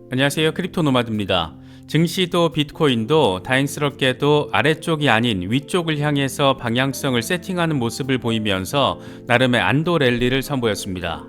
안녕하세요. 크립토 노마드입니다. 증시도 비트코인도 다행스럽게도 아래쪽이 아닌 위쪽을 향해서 방향성을 세팅하는 모습을 보이면서 나름의 안도 랠리를 선보였습니다.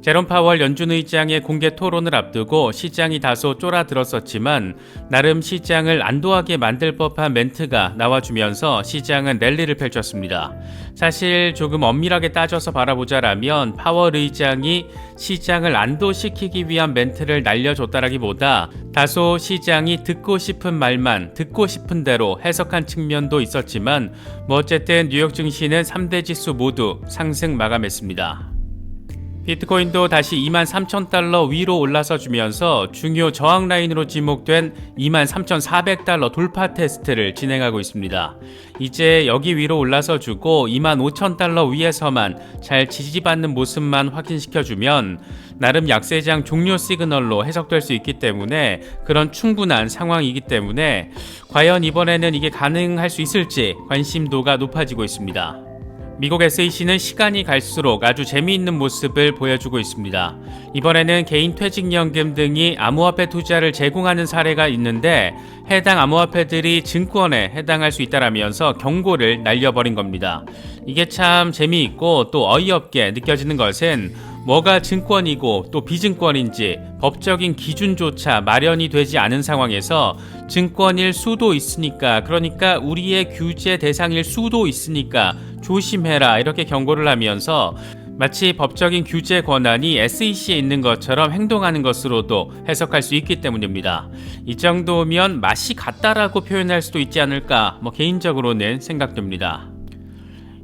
제롬 파월 연준 의장의 공개 토론을 앞두고 시장이 다소 쫄아들었었지만 나름 시장을 안도하게 만들 법한 멘트가 나와주면서 시장은 랠리를 펼쳤습니다. 사실 조금 엄밀하게 따져서 바라보자라면 파월 의장이 시장을 안도시키기 위한 멘트를 날려줬다라기보다 다소 시장이 듣고 싶은 말만 듣고 싶은 대로 해석한 측면도 있었지만 어쨌든 뉴욕 증시는 3대 지수 모두 상승 마감했습니다. 비트코인도 다시 23,000달러 위로 올라서 주면서 중요 저항 라인으로 지목된 23,400달러 돌파 테스트를 진행하고 있습니다. 이제 여기 위로 올라서 주고 25,000달러 위에서만 잘 지지받는 모습만 확인시켜주면 나름 약세장 종료 시그널로 해석될 수 있기 때문에 그런 충분한 상황이기 때문에 과연 이번에는 이게 가능할 수 있을지 관심도가 높아지고 있습니다. 미국 SEC는 시간이 갈수록 아주 재미있는 모습을 보여주고 있습니다. 이번에는 개인 퇴직연금 등이 암호화폐 투자를 제공하는 사례가 있는데 해당 암호화폐들이 증권에 해당할 수 있다라면서 경고를 날려버린 겁니다. 이게 참 재미있고 또 어이없게 느껴지는 것은 뭐가 증권이고 또 비증권인지 법적인 기준조차 마련이 되지 않은 상황에서 증권일 수도 있으니까, 그러니까 우리의 규제 대상일 수도 있으니까 조심해라 이렇게 경고를 하면서 마치 법적인 규제 권한이 SEC에 있는 것처럼 행동하는 것으로도 해석할 수 있기 때문입니다. 이 정도면 맛이 같다라고 표현할 수도 있지 않을까 개인적으로는 생각됩니다.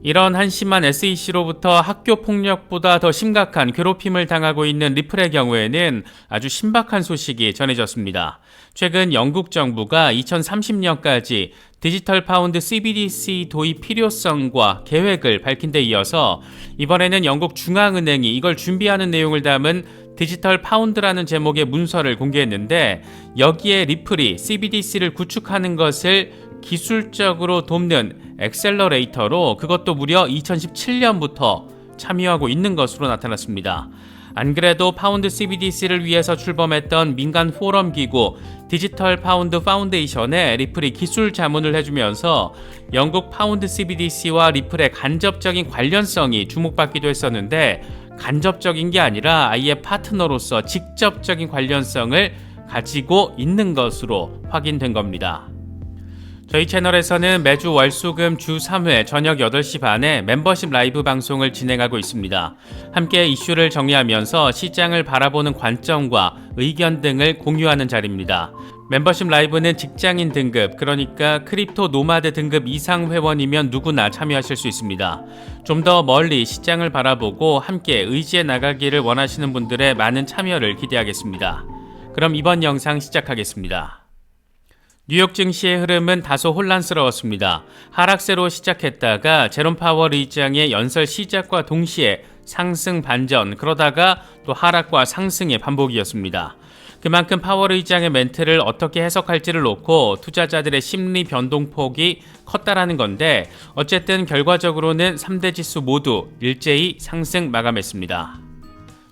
이런 한심한 SEC로부터 학교 폭력보다 더 심각한 괴롭힘을 당하고 있는 리플의 경우에는 아주 신박한 소식이 전해졌습니다. 최근 영국 정부가 2030년까지 디지털 파운드 CBDC 도입 필요성과 계획을 밝힌 데 이어서 이번에는 영국 중앙은행이 이걸 준비하는 내용을 담은 디지털 파운드라는 제목의 문서를 공개했는데 여기에 리플이 CBDC를 구축하는 것을 기술적으로 돕는 엑셀러레이터로 그것도 무려 2017년부터 참여하고 있는 것으로 나타났습니다. 안 그래도 파운드 CBDC를 위해서 출범했던 민간 포럼 기구 디지털 파운드 파운데이션에 리플이 기술 자문을 해주면서 영국 파운드 CBDC와 리플의 간접적인 관련성이 주목받기도 했었는데 간접적인 게 아니라 아예 파트너로서 직접적인 관련성을 가지고 있는 것으로 확인된 겁니다. 저희 채널에서는 매주 월수금 주 3회 저녁 8시 반에 멤버십 라이브 방송을 진행하고 있습니다. 함께 이슈를 정리하면서 시장을 바라보는 관점과 의견 등을 공유하는 자리입니다. 멤버십 라이브는 직장인 등급, 그러니까 크립토 노마드 등급 이상 회원이면 누구나 참여하실 수 있습니다. 좀 더 멀리 시장을 바라보고 함께 의지해 나가기를 원하시는 분들의 많은 참여를 기대하겠습니다. 그럼 이번 영상 시작하겠습니다. 뉴욕 증시의 흐름은 다소 혼란스러웠습니다. 하락세로 시작했다가 제롬 파월 의장의 연설 시작과 동시에 상승 반전, 그러다가 또 하락과 상승의 반복이었습니다. 그만큼 파월 의장의 멘트를 어떻게 해석할지를 놓고 투자자들의 심리 변동폭이 컸다라는 건데 어쨌든 결과적으로는 3대 지수 모두 일제히 상승 마감했습니다.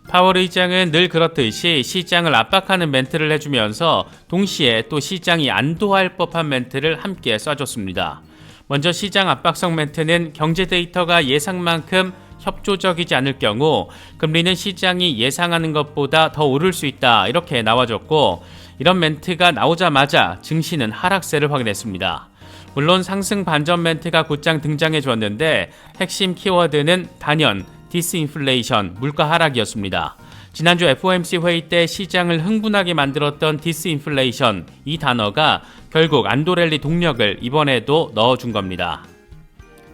파월 의장은 늘 그렇듯이 시장을 압박하는 멘트를 해주면서 동시에 또 시장이 안도할 법한 멘트를 함께 쏴줬습니다. 먼저 시장 압박성 멘트는 경제 데이터가 예상만큼 협조적이지 않을 경우 금리는 시장이 예상하는 것보다 더 오를 수 있다 이렇게 나와줬고 이런 멘트가 나오자마자 증시는 하락세를 확인했습니다. 물론 상승 반전 멘트가 곧장 등장해 줬는데 핵심 키워드는 단연 디스인플레이션, 물가 하락이었습니다. 지난주 FOMC 회의 때 시장을 흥분하게 만들었던 디스인플레이션, 이 단어가 결국 안도랠리 동력을 이번에도 넣어준 겁니다.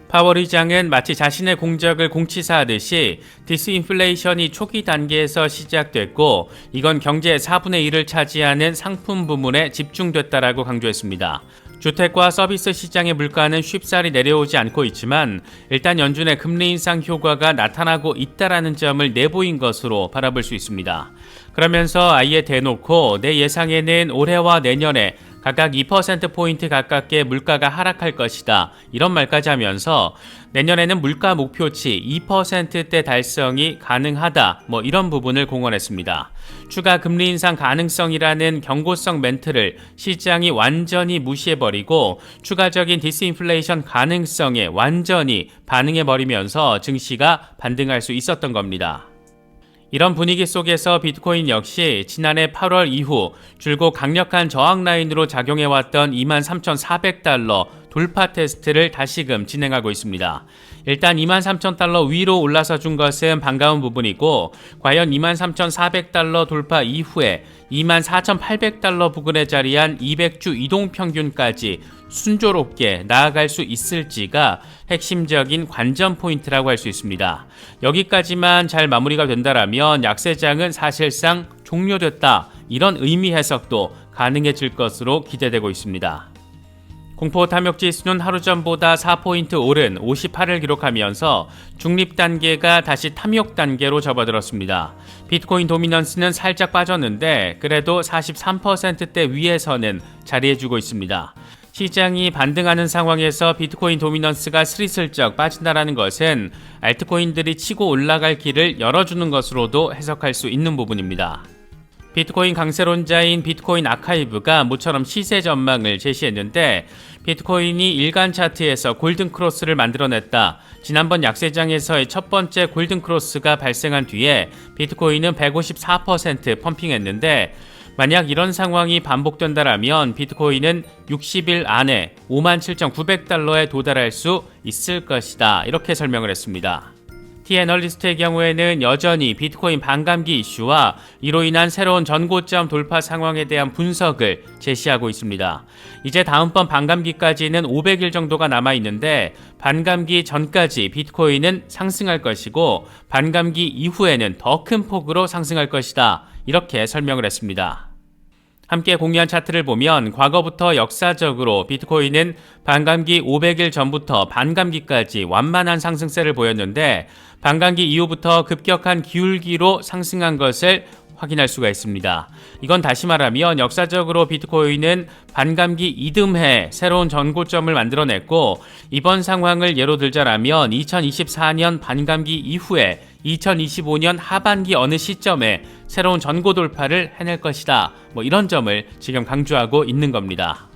파월 의장은 마치 자신의 공적을 공치사하듯이 디스인플레이션이 초기 단계에서 시작됐고 이건 경제의 4분의 1을 차지하는 상품 부문에 집중됐다라고 강조했습니다. 주택과 서비스 시장의 물가는 쉽사리 내려오지 않고 있지만 일단 연준의 금리 인상 효과가 나타나고 있다라는 점을 내보인 것으로 바라볼 수 있습니다. 그러면서 아예 대놓고 내 예상에는 올해와 내년에 각각 2%포인트 가깝게 물가가 하락할 것이다. 이런 말까지 하면서 내년에는 물가 목표치 2%대 달성이 가능하다. 이런 부분을 공언했습니다. 추가 금리 인상 가능성이라는 경고성 멘트를 시장이 완전히 무시해버리고 추가적인 디스인플레이션 가능성에 완전히 반응해버리면서 증시가 반등할 수 있었던 겁니다. 이런 분위기 속에서 비트코인 역시 지난해 8월 이후 줄곧 강력한 저항 라인으로 작용해왔던 23,400달러 돌파 테스트를 다시금 진행하고 있습니다. 일단 23,000달러 위로 올라서 준 것은 반가운 부분이고 과연 23,400달러 돌파 이후에 24,800달러 부근에 자리한 200주 이동평균까지 순조롭게 나아갈 수 있을지가 핵심적인 관전 포인트라고 할 수 있습니다. 여기까지만 잘 마무리가 된다라면 약세장은 사실상 종료됐다. 이런 의미 해석도 가능해질 것으로 기대되고 있습니다. 공포 탐욕지수는 하루 전보다 4포인트 오른 58을 기록하면서 중립 단계가 다시 탐욕 단계로 접어들었습니다. 비트코인 도미넌스는 살짝 빠졌는데 그래도 43%대 위에서는 자리해주고 있습니다. 시장이 반등하는 상황에서 비트코인 도미넌스가 스리슬쩍 빠진다는 것은 알트코인들이 치고 올라갈 길을 열어주는 것으로도 해석할 수 있는 부분입니다. 비트코인 강세론자인 비트코인 아카이브가 모처럼 시세 전망을 제시했는데 비트코인이 일간 차트에서 골든크로스를 만들어냈다. 지난번 약세장에서의 첫 번째 골든크로스가 발생한 뒤에 비트코인은 154% 펌핑했는데 만약 이런 상황이 반복된다라면 비트코인은 60일 안에 57,900달러에 도달할 수 있을 것이다. 이렇게 설명을 했습니다. T-애널리스트의 경우에는 여전히 비트코인 반감기 이슈와 이로 인한 새로운 전고점 돌파 상황에 대한 분석을 제시하고 있습니다. 이제 다음번 반감기까지는 500일 정도가 남아있는데 반감기 전까지 비트코인은 상승할 것이고 반감기 이후에는 더 큰 폭으로 상승할 것이다. 이렇게 설명을 했습니다. 함께 공유한 차트를 보면 과거부터 역사적으로 비트코인은 반감기 500일 전부터 반감기까지 완만한 상승세를 보였는데 반감기 이후부터 급격한 기울기로 상승한 것을 확인할 수가 있습니다. 이건 다시 말하면 역사적으로 비트코인은 반감기 이듬해 새로운 전고점을 만들어냈고 이번 상황을 예로 들자라면 2024년 반감기 이후에 2025년 하반기 어느 시점에 새로운 전고 돌파를 해낼 것이다. 이런 점을 지금 강조하고 있는 겁니다.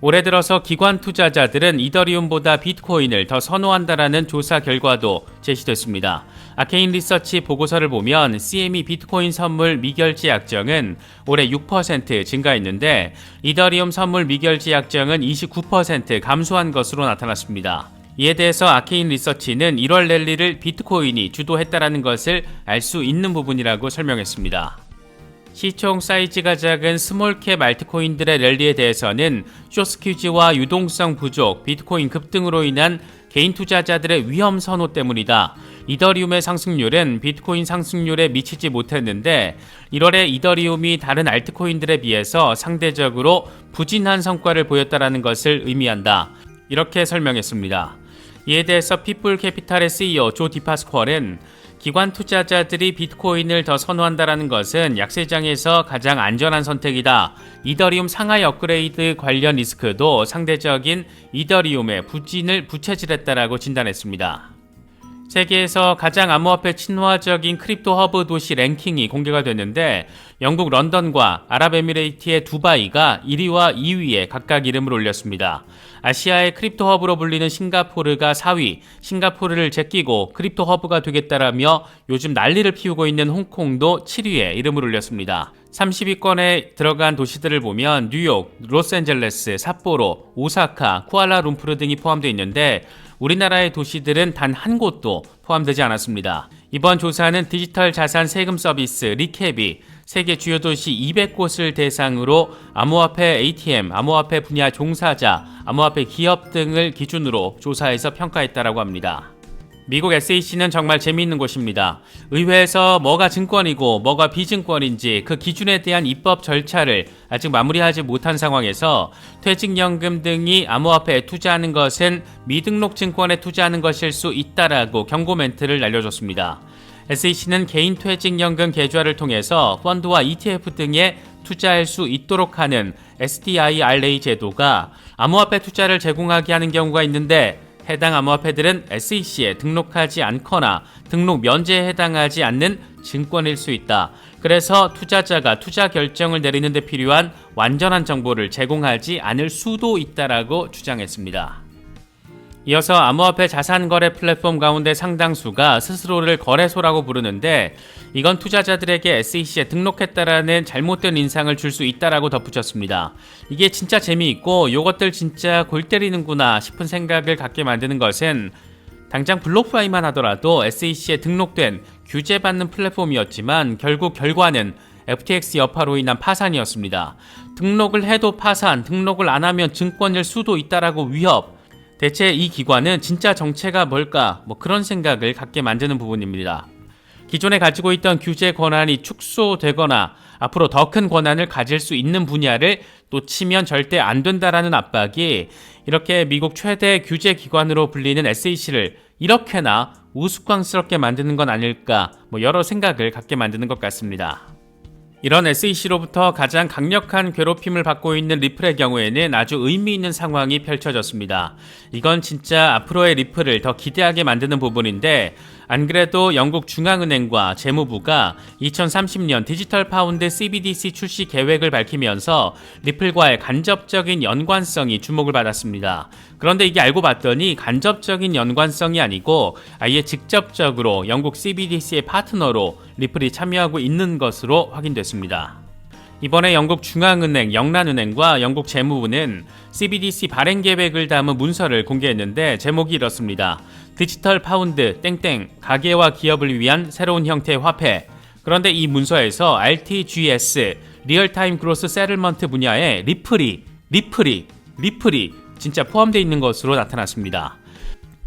올해 들어서 기관 투자자들은 이더리움보다 비트코인을 더 선호한다라는 조사 결과도 제시됐습니다. 아케인 리서치 보고서를 보면 CME 비트코인 선물 미결제 약정은 올해 6% 증가했는데 이더리움 선물 미결제 약정은 29% 감소한 것으로 나타났습니다. 이에 대해서 아케인 리서치는 1월 랠리를 비트코인이 주도했다라는 것을 알 수 있는 부분이라고 설명했습니다. 시총 사이즈가 작은 스몰캡 알트코인들의 랠리에 대해서는 숏스퀴즈와 유동성 부족, 비트코인 급등으로 인한 개인 투자자들의 위험 선호 때문이다. 이더리움의 상승률은 비트코인 상승률에 미치지 못했는데 1월에 이더리움이 다른 알트코인들에 비해서 상대적으로 부진한 성과를 보였다는 것을 의미한다. 이렇게 설명했습니다. 이에 대해서 피플캐피탈의 CEO 조 디파스퀄은 기관 투자자들이 비트코인을 더 선호한다는 것은 약세장에서 가장 안전한 선택이다. 이더리움 상하이 업그레이드 관련 리스크도 상대적인 이더리움의 부진을 부채질했다라고 진단했습니다. 세계에서 가장 암호화폐 친화적인 크립토 허브 도시 랭킹이 공개가 됐는데 영국 런던과 아랍에미레이트의 두바이가 1위와 2위에 각각 이름을 올렸습니다. 아시아의 크립토 허브로 불리는 싱가포르가 4위, 싱가포르를 제끼고 크립토 허브가 되겠다라며 요즘 난리를 피우고 있는 홍콩도 7위에 이름을 올렸습니다. 30위권에 들어간 도시들을 보면 뉴욕, 로스앤젤레스, 삿포로, 오사카, 쿠알라룸푸르 등이 포함되어 있는데 우리나라의 도시들은 단 한 곳도 포함되지 않았습니다. 이번 조사는 디지털 자산 세금 서비스 리캡이 세계 주요 도시 200곳을 대상으로 암호화폐 ATM, 암호화폐 분야 종사자, 암호화폐 기업 등을 기준으로 조사해서 평가했다라고 합니다. 미국 SEC는 정말 재미있는 곳입니다. 의회에서 뭐가 증권이고 뭐가 비증권인지 그 기준에 대한 입법 절차를 아직 마무리하지 못한 상황에서 퇴직연금 등이 암호화폐에 투자하는 것은 미등록 증권에 투자하는 것일 수 있다라고 경고 멘트를 날려줬습니다. SEC는 개인 퇴직연금 계좌를 통해서 펀드와 ETF 등의 투자할 수 있도록 하는 SDIRA 제도가 암호화폐 투자를 제공하게 하는 경우가 있는데, 해당 암호화폐들은 SEC에 등록하지 않거나 등록 면제에 해당하지 않는 증권일 수 있다. 그래서 투자자가 투자 결정을 내리는 데 필요한 완전한 정보를 제공하지 않을 수도 있다라고 주장했습니다. 이어서 암호화폐 자산거래 플랫폼 가운데 상당수가 스스로를 거래소라고 부르는데, 이건 투자자들에게 SEC에 등록했다라는 잘못된 인상을 줄 수 있다라고 덧붙였습니다. 이게 진짜 재미있고 요것들 진짜 골 때리는구나 싶은 생각을 갖게 만드는 것은, 당장 블록플라이만 하더라도 SEC에 등록된 규제받는 플랫폼이었지만 결국 결과는 FTX 여파로 인한 파산이었습니다. 등록을 해도 파산, 등록을 안 하면 증권일 수도 있다라고 위협. 대체 이 기관은 진짜 정체가 뭘까? 그런 생각을 갖게 만드는 부분입니다. 기존에 가지고 있던 규제 권한이 축소되거나 앞으로 더 큰 권한을 가질 수 있는 분야를 놓치면 절대 안 된다라는 압박이 이렇게 미국 최대 규제 기관으로 불리는 SEC를 이렇게나 우스꽝스럽게 만드는 건 아닐까, 여러 생각을 갖게 만드는 것 같습니다. 이런 SEC로부터 가장 강력한 괴롭힘을 받고 있는 리플의 경우에는 아주 의미 있는 상황이 펼쳐졌습니다. 이건 진짜 앞으로의 리플을 더 기대하게 만드는 부분인데, 안 그래도 영국 중앙은행과 재무부가 2030년 디지털 파운드 CBDC 출시 계획을 밝히면서 리플과의 간접적인 연관성이 주목을 받았습니다. 그런데 이게 알고 봤더니 간접적인 연관성이 아니고 아예 직접적으로 영국 CBDC의 파트너로 리플이 참여하고 있는 것으로 확인됐습니다. 이번에 영국 중앙은행, 영란은행과 영국 재무부는 CBDC 발행 계획을 담은 문서를 공개했는데, 제목이 이렇습니다. 디지털 파운드 땡땡 가계와 기업을 위한 새로운 형태의 화폐. 그런데 이 문서에서 RTGS 리얼타임 그로스 세틀먼트 분야에 리플이 진짜 포함되어 있는 것으로 나타났습니다.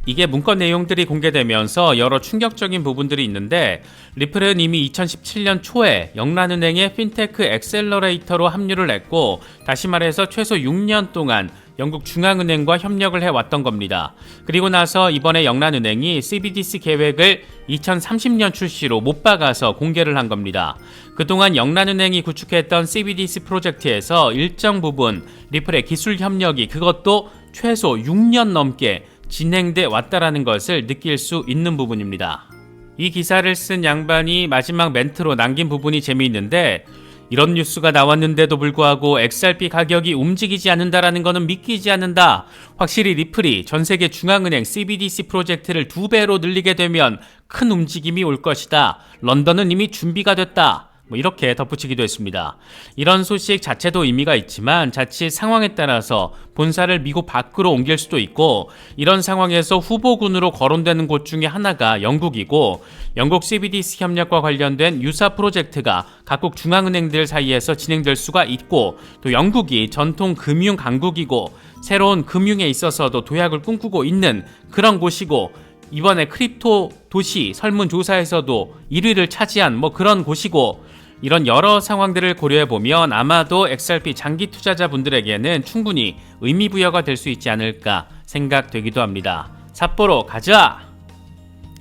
이게 문건 내용들이 공개되면서 여러 충격적인 부분들이 있는데, 리플은 이미 2017년 초에 영란은행의 핀테크 엑셀러레이터로 합류를 했고, 다시 말해서 최소 6년 동안 영국 중앙은행과 협력을 해왔던 겁니다. 그리고 나서 이번에 영란은행이 CBDC 계획을 2030년 출시로 못 박아서 공개를 한 겁니다. 그동안 영란은행이 구축했던 CBDC 프로젝트에서 일정 부분 리플의 기술 협력이 그것도 최소 6년 넘게 진행돼 왔다라는 것을 느낄 수 있는 부분입니다. 이 기사를 쓴 양반이 마지막 멘트로 남긴 부분이 재미있는데, 이런 뉴스가 나왔는데도 불구하고 XRP 가격이 움직이지 않는다라는 것은 믿기지 않는다. 확실히 리플이 전세계 중앙은행 CBDC 프로젝트를 2배로 늘리게 되면 큰 움직임이 올 것이다. 런던은 이미 준비가 됐다. 이렇게 덧붙이기도 했습니다. 이런 소식 자체도 의미가 있지만 자칫 상황에 따라서 본사를 미국 밖으로 옮길 수도 있고, 이런 상황에서 후보군으로 거론되는 곳 중에 하나가 영국이고, 영국 CBDC 협력과 관련된 유사 프로젝트가 각국 중앙은행들 사이에서 진행될 수가 있고, 또 영국이 전통 금융 강국이고 새로운 금융에 있어서도 도약을 꿈꾸고 있는 그런 곳이고, 이번에 크립토 도시 설문조사에서도 1위를 차지한 그런 곳이고, 이런 여러 상황들을 고려해보면 아마도 XRP 장기 투자자분들에게는 충분히 의미부여가 될 수 있지 않을까 생각되기도 합니다. 삿포로 가자!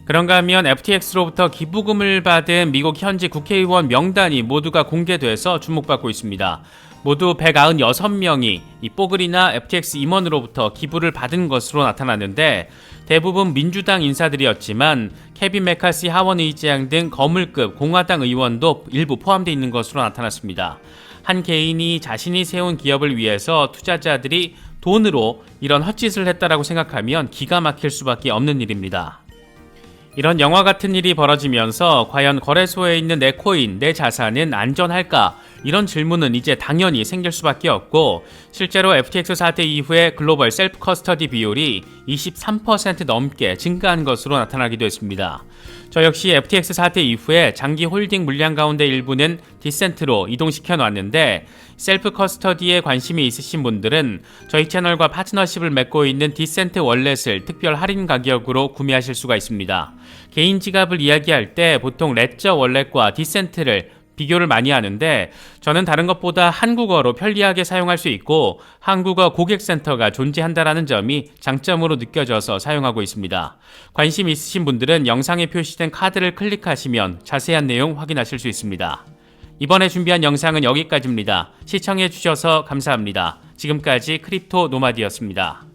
그런가 하면 FTX로부터 기부금을 받은 미국 현지 국회의원 명단이 모두가 공개돼서 주목받고 있습니다. 모두 196명이 이 뽀글이나 FTX 임원으로부터 기부를 받은 것으로 나타났는데, 대부분 민주당 인사들이었지만 케빈 메카시 하원 의장 등 거물급 공화당 의원도 일부 포함되어 있는 것으로 나타났습니다. 한 개인이 자신이 세운 기업을 위해서 투자자들이 돈으로 이런 헛짓을 했다라고 생각하면 기가 막힐 수밖에 없는 일입니다. 이런 영화 같은 일이 벌어지면서 과연 거래소에 있는 내 코인, 내 자산은 안전할까? 이런 질문은 이제 당연히 생길 수밖에 없고, 실제로 FTX 사태 이후에 글로벌 셀프 커스터디 비율이 23% 넘게 증가한 것으로 나타나기도 했습니다. 저 역시 FTX 사태 이후에 장기 홀딩 물량 가운데 일부는 디센트로 이동시켜 놨는데, 셀프 커스터디에 관심이 있으신 분들은 저희 채널과 파트너십을 맺고 있는 디센트 월렛을 특별 할인 가격으로 구매하실 수가 있습니다. 개인 지갑을 이야기할 때 보통 레저 월렛과 디센트를 비교를 많이 하는데, 저는 다른 것보다 한국어로 편리하게 사용할 수 있고 한국어 고객센터가 존재한다는 점이 장점으로 느껴져서 사용하고 있습니다. 관심 있으신 분들은 영상에 표시된 카드를 클릭하시면 자세한 내용 확인하실 수 있습니다. 이번에 준비한 영상은 여기까지입니다. 시청해주셔서 감사합니다. 지금까지 크립토 노마디였습니다.